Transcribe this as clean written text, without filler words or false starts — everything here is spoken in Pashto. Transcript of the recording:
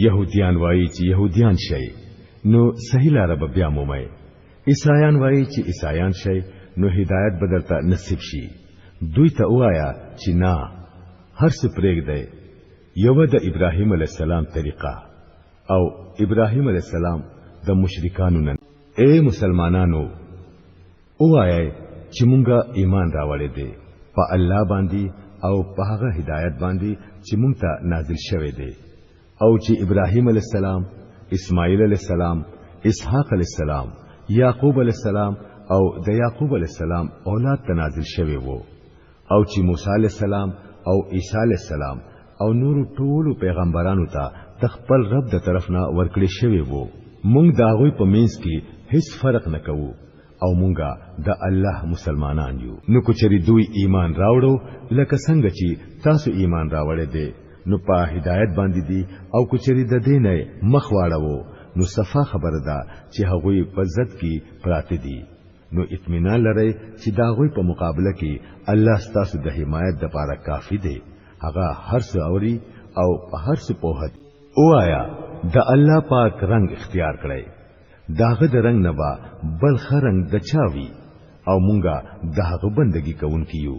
يهوديان وایي چې يهوديان شي نو صحیح لار به بیا مومئ عیسایان وایي چې عیسایان شي نو هدایت بدلته نصیب شي دوی ته وایا چې نه هر څه پرېږدئ یو د ابراهیم علی السلام طریقه او ابراهیم علی السلام د مشرکانو نه اے مسلمانانو وایا چې مونږه ایمان راوړې دي په الله باندې او په هغه هدایت باندې چې مونږ ته نازل شوی دی او چې ابراهیم علی السلام اسماعیل علی السلام اسحاق علی السلام یعقوب علی السلام او د یعقوب علی السلام اولاد ته نازل شوی وو او چې موسی علی السلام او عیسی علی السلام او نور ټول پیغمبرانو ته خپل رب د طرف نه ورکړی شوی وو مونږ دا غوي په مینس کې هیڅ فرق نه کوو او مونږه د الله مسلمانان یو نو کوچري دوی ایمان راوړو لکه څنګه چې تاسو ایمان راوړې دي نو په هدایت باندې دي او کوچري د دینه مخ واړو نو صفه خبره ده چې هغوی په ضد کې پراته دي نو اطمینان لرئ چې دا غوي په مقابله کې الله ستاسو د حمایت لپاره کافی دی هغه هر څه اوري او په هر څه پوهه او آیا د الله پاک رنگ اختیار کړئ داغه د رنگ نه با بل خرنګ د چاوي او مونږه دغه بندگی کوونکیو